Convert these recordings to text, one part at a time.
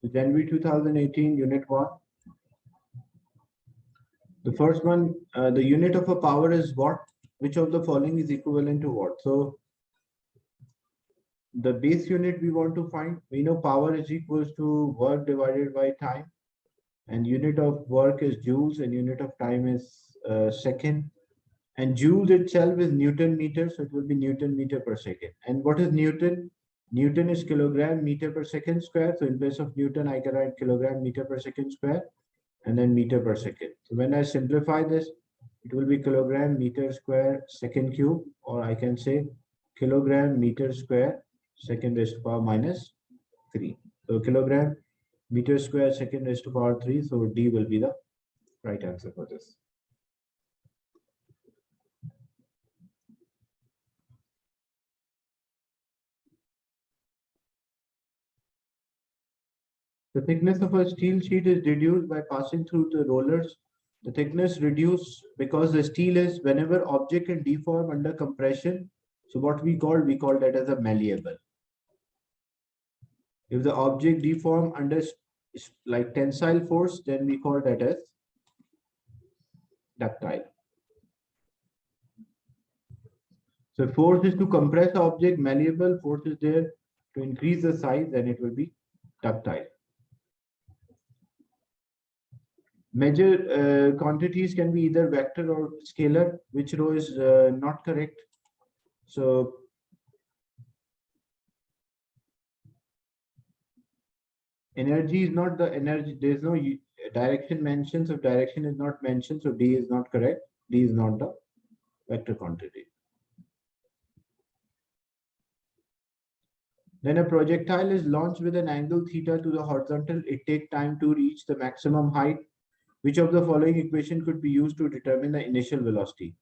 So January 2018, Unit 1. The first one, the unit of a power is watt. Which of the following is equivalent to watt? So the base unit we want to find, we know power is equals to work divided by time, and unit of work is joules and unit of time is second, and joules itself is Newton meter, so it will be Newton meter per second. And what is Newton? Newton is kilogram meter per second square, so in place of Newton I can write kilogram meter per second square and then meter per second. So when I simplify this, it will be kilogram meter square second cube, or I can say kilogram meter square second raised to power minus 3. So kilogram meter square second raised to power 3. So D will be the right answer for this. The thickness of a steel sheet is reduced by passing through the rollers. The thickness reduced because the steel is, whenever object can deform under compression. So what we call that as a malleable. If the object deform under like tensile force, then we call that as ductile. So force is to compress the object, malleable. Force is there to increase the size, then it will be ductile. Measure quantities can be either vector or scalar. Which row is not correct? So energy is not the energy. There is no direction mentioned. So direction is not mentioned. So D is not correct. D is not the vector quantity. Then a projectile is launched with an angle theta to the horizontal. It takes time to reach the maximum height. Which of the following equation could be used to determine the initial velocity?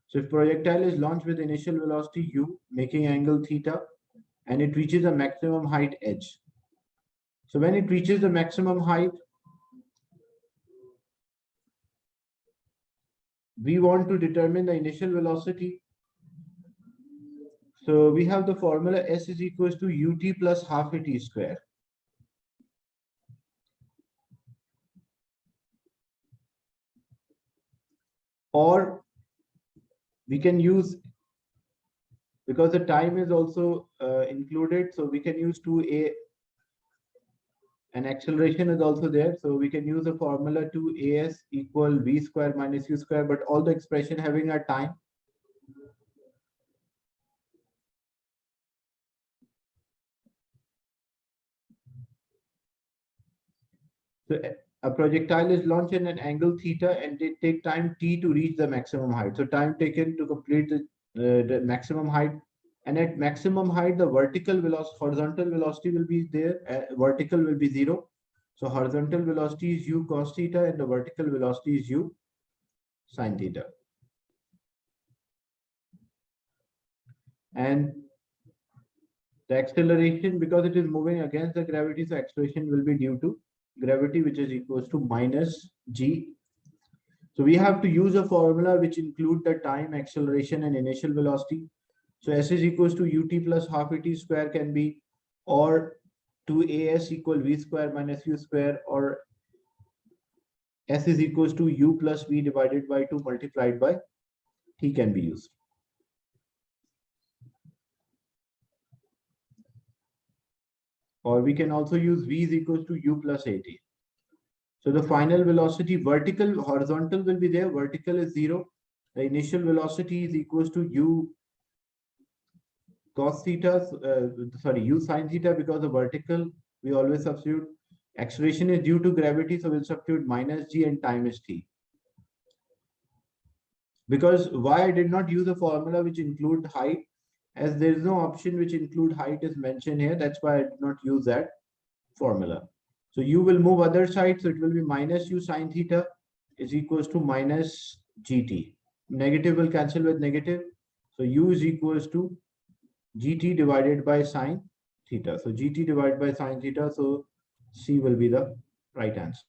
So if projectile is launched with initial velocity u, making angle theta, and it reaches a maximum height h. So when it reaches the maximum height, we want to determine the initial velocity. So we have the formula S is equals to ut plus half a t square. Or we can use, because the time is also included, so we can use 2a, and acceleration is also there. So we can use the formula 2as equal v square minus u square, but all the expression having a time. So a projectile is launched in an angle theta and it take time t to reach the maximum height. So time taken to complete the maximum height. And at maximum height, the vertical velocity, horizontal velocity will be there. Vertical will be 0. So horizontal velocity is u cos theta and the vertical velocity is u sin theta. And the acceleration, because it is moving against the gravity, so acceleration will be due to gravity, which is equals to minus g. So we have to use a formula which include the time, acceleration, and initial velocity. So S is equals to ut plus half a t square can be, or 2as equal v square minus u square, or S is equals to u plus v divided by 2 multiplied by t can be used. Or we can also use v is equals to u plus at. So the final velocity, vertical, horizontal will be there. Vertical is 0. The initial velocity is equals to u cos theta, u sin theta, because the vertical we always substitute. Acceleration is due to gravity, so we'll substitute minus g, and time is t. Because why I did not use a formula which include height, as there is no option which include height is mentioned here. That's why I did not use that formula. So u will move other side, so it will be minus u sin theta is equals to minus gt. Negative will cancel with negative. So u is equals to gt divided by sine theta. So gt divided by sine theta. So C will be the right answer.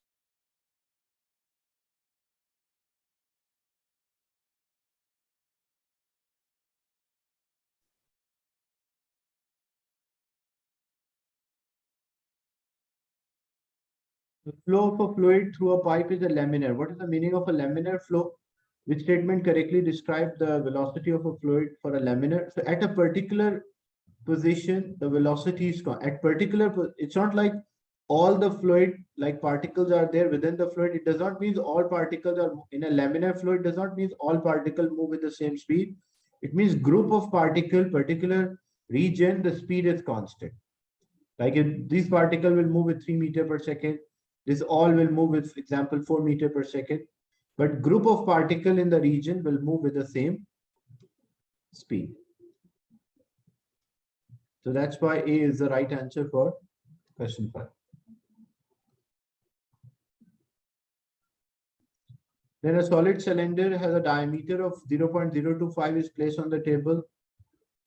The flow of a fluid through a pipe is a laminar. What is the meaning of a laminar flow? Which statement correctly describes the velocity of a fluid for a laminar? So at a particular position, the velocity is at particular. It's not like all the fluid, like particles are there within the fluid. It does not mean all particles are in a laminar fluid. Does not mean all particles move with the same speed. It means group of particle, particular region, the speed is constant. Like if these particle will move with 3 meter per second, this all will move with, for example, 4 meter per second. But group of particle in the region will move with the same speed. So that's why A is the right answer for question 5. Then a solid cylinder has a diameter of 0.025 is placed on the table.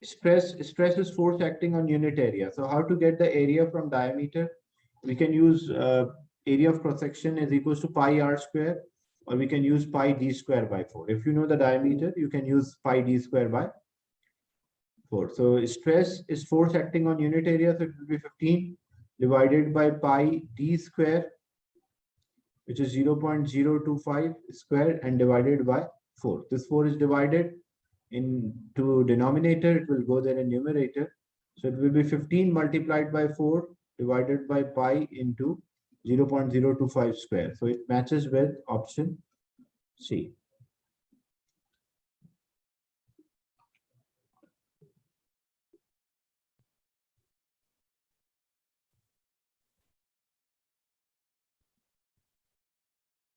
Stress is force acting on unit area. So how to get the area from diameter? We can use area of cross section is equals to pi r square, or we can use pi d square by 4. If you know the diameter, you can use pi d square by 4. So stress is force acting on unit area, so it will be 15 divided by pi d square, which is 0.025 square, and divided by 4. This 4 is divided into denominator, it will go there in numerator. So it will be 15 multiplied by 4 divided by pi into 0.025 square. So it matches with option C.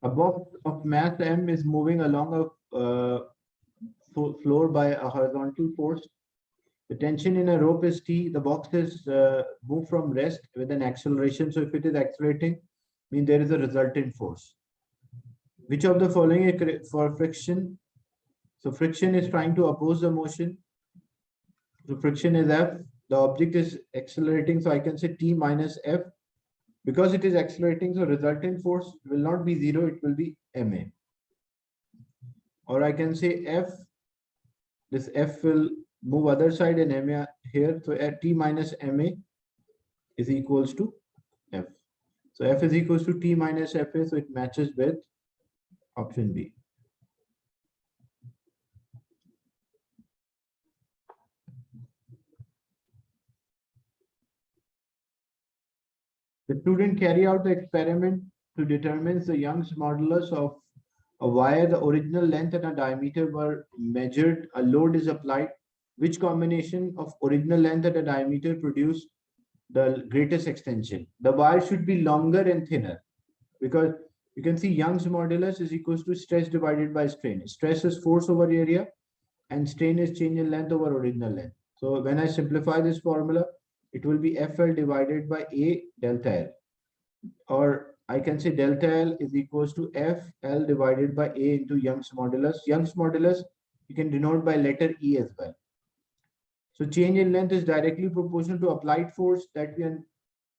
A box of mass M is moving along a floor by a horizontal force. The tension in a rope is T. The box is moved from rest with an acceleration. So if it is accelerating, means there is a resultant force. Which of the following is correct for friction? So friction is trying to oppose the motion. So friction is F. The object is accelerating. So I can say T minus F. Because it is accelerating, so resultant force will not be 0, it will be ma. Or I can say F, this F will move other side and ma here. So at T minus ma is equals to F. So F is equals to T minus Fa, so it matches with option B. The student carry out the experiment to determine the Young's modulus of a wire. The original length and a diameter were measured. A load is applied. Which combination of original length and a diameter produce the greatest extension? The wire should be longer and thinner, because you can see Young's modulus is equals to stress divided by strain. Stress is force over area and strain is change in length over original length. So when I simplify this formula, it will be FL divided by A delta L. Or I can say delta L is equals to FL divided by A into Young's modulus. Young's modulus you can denote by letter E as well. So change in length is directly proportional to applied force that we are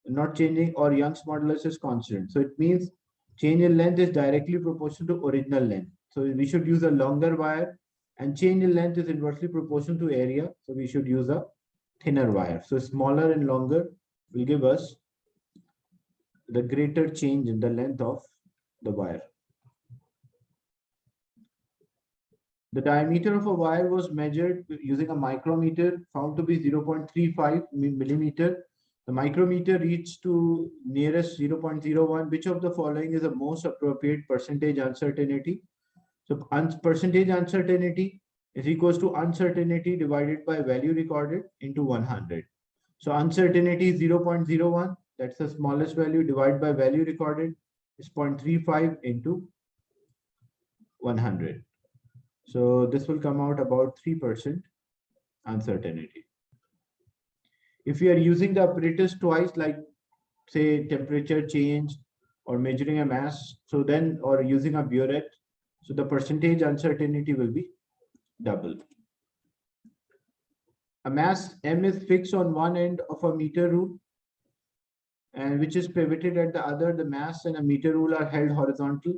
not changing, or Young's modulus is constant. So it means change in length is directly proportional to original length. So we should use a longer wire, and change in length is inversely proportional to area. So we should use a thinner wire. So smaller and longer will give us the greater change in the length of the wire. The diameter of a wire was measured using a micrometer, found to be 0.35 millimeter. The micrometer reached to nearest 0.01. Which of the following is the most appropriate percentage uncertainty? So percentage uncertainty is equals to uncertainty divided by value recorded into 100. So uncertainty is 0.01. That's the smallest value, divided by value recorded is 0.35 into 100. So this will come out about 3% uncertainty. If we are using the apparatus twice, like say temperature change or measuring a mass, so then, or using a burette, so the percentage uncertainty will be double. A mass M is fixed on one end of a meter rule, and which is pivoted at the other. The mass and a meter rule are held horizontal.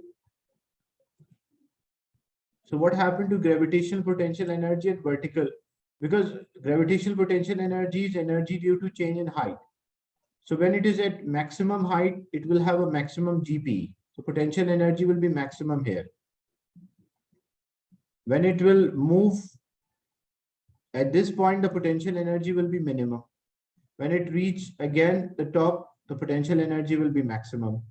So what happened to gravitational potential energy at vertical? Because gravitational potential energy is energy due to change in height. So when it is at maximum height, it will have a maximum GPE. So potential energy will be maximum here. When it will move at this point, the potential energy will be minimum. When it reach again the top, the potential energy will be maximum.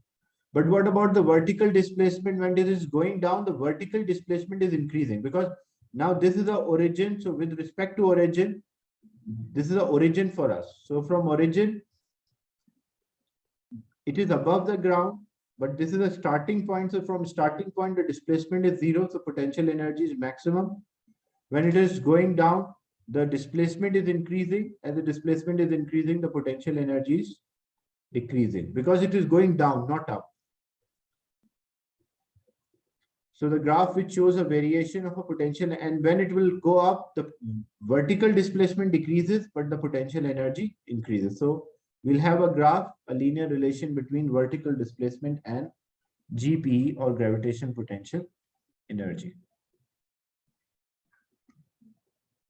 But what about the vertical displacement? When it is going down, the vertical displacement is increasing because now this is the origin. So with respect to origin, this is the origin for us. So from origin, it is above the ground, but this is a starting point. So from starting point, the displacement is zero. So potential energy is maximum. When it is going down, the displacement is increasing. As the displacement is increasing, the potential energy is decreasing because it is going down, not up. So the graph which shows a variation of a potential, and when it will go up, the vertical displacement decreases, but the potential energy increases. So we'll have a graph, a linear relation between vertical displacement and GPE or gravitation potential energy.